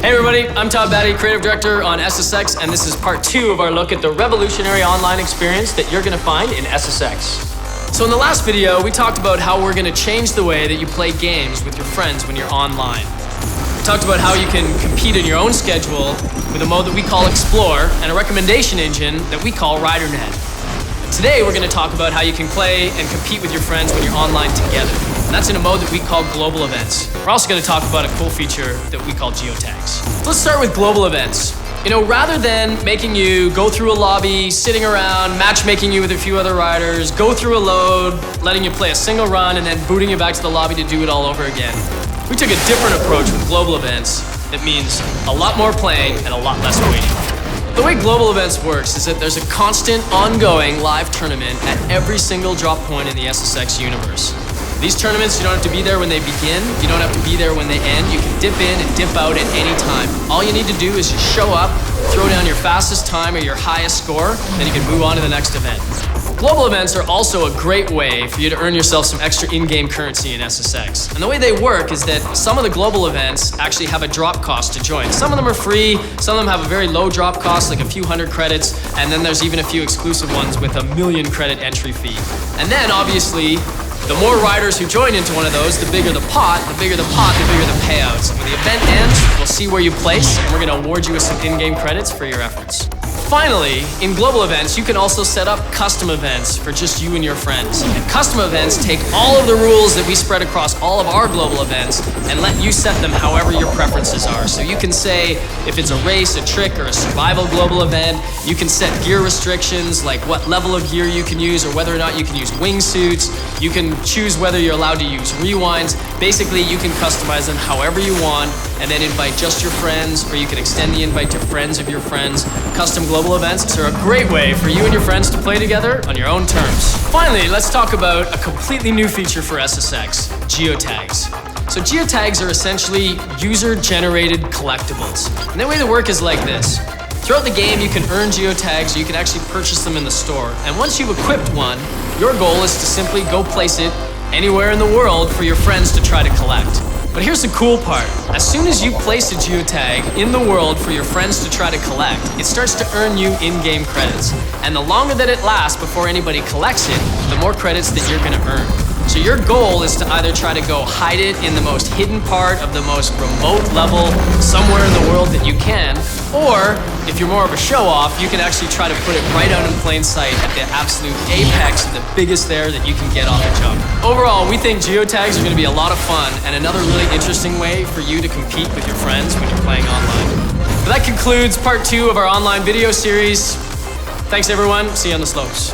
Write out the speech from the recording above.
Hey everybody, I'm Todd Batty, Creative Director on SSX, and this is part 2 of our look at the revolutionary online experience that you're gonna find in SSX. So in the last video, we talked about how we're gonna change the way that you play games with your friends when you're online. We talked about how you can compete in your own schedule with a mode that we call Explore and a recommendation engine that we call RiderNet. Today, we're gonna talk about how you can play and compete with your friends when you're online together. And that's in a mode that we call global events. We're also going to talk about a cool feature that we call geotags. Let's start with global events. You know, rather than making you go through a lobby, sitting around, matchmaking you with a few other riders, go through a load, letting you play a single run, and then booting you back to the lobby to do it all over again, we took a different approach with global events that means a lot more playing and a lot less waiting. The way global events works is that there's a constant, ongoing live tournament at every single drop point in the SSX universe. These tournaments, you don't have to be there when they begin, you don't have to be there when they end, you can dip in and dip out at any time. All you need to do is just show up, throw down your fastest time or your highest score, then you can move on to the next event. Global events are also a great way for you to earn yourself some extra in-game currency in SSX. And the way they work is that some of the global events actually have a drop cost to join. Some of them are free, some of them have a very low drop cost, like a few hundred credits, and then there's even a few exclusive ones with a 1,000,000 credit entry fee. And then obviously, the more riders who join into one of those, the bigger the pot, the bigger the payouts. And when the event ends, we'll see where you place, and we're gonna award you with some in-game credits for your efforts. Finally, in global events, you can also set up custom events for just you and your friends. And custom events take all of the rules that we spread across all of our global events and let you set them however your preferences are. So you can say if it's a race, a trick, or a survival global event, you can set gear restrictions like what level of gear you can use or whether or not you can use wingsuits. You can choose whether you're allowed to use rewinds. Basically, you can customize them however you want and then invite just your friends, or you can extend the invite to friends of your friends. Custom global events are a great way for you and your friends to play together on your own terms. Finally, let's talk about a completely new feature for SSX, geotags. So geotags are essentially user-generated collectibles. And the way they work is like this. Throughout the game, you can earn geotags, or you can actually purchase them in the store. And once you've equipped one, your goal is to simply go place it anywhere in the world for your friends to try to collect. But here's the cool part. As soon as you place a geotag in the world for your friends to try to collect, it starts to earn you in-game credits. And the longer that it lasts before anybody collects it, the more credits that you're gonna earn. So your goal is to either try to go hide it in the most hidden part of the most remote level somewhere in the world that you can, or if you're more of a show-off, you can actually try to put it right out in plain sight at the absolute apex of the biggest there that you can get off the jump. Overall, we think geotags are going to be a lot of fun and another really interesting way for you to compete with your friends when you're playing online. But that concludes part 2 of our online video series. Thanks everyone, see you on the slopes.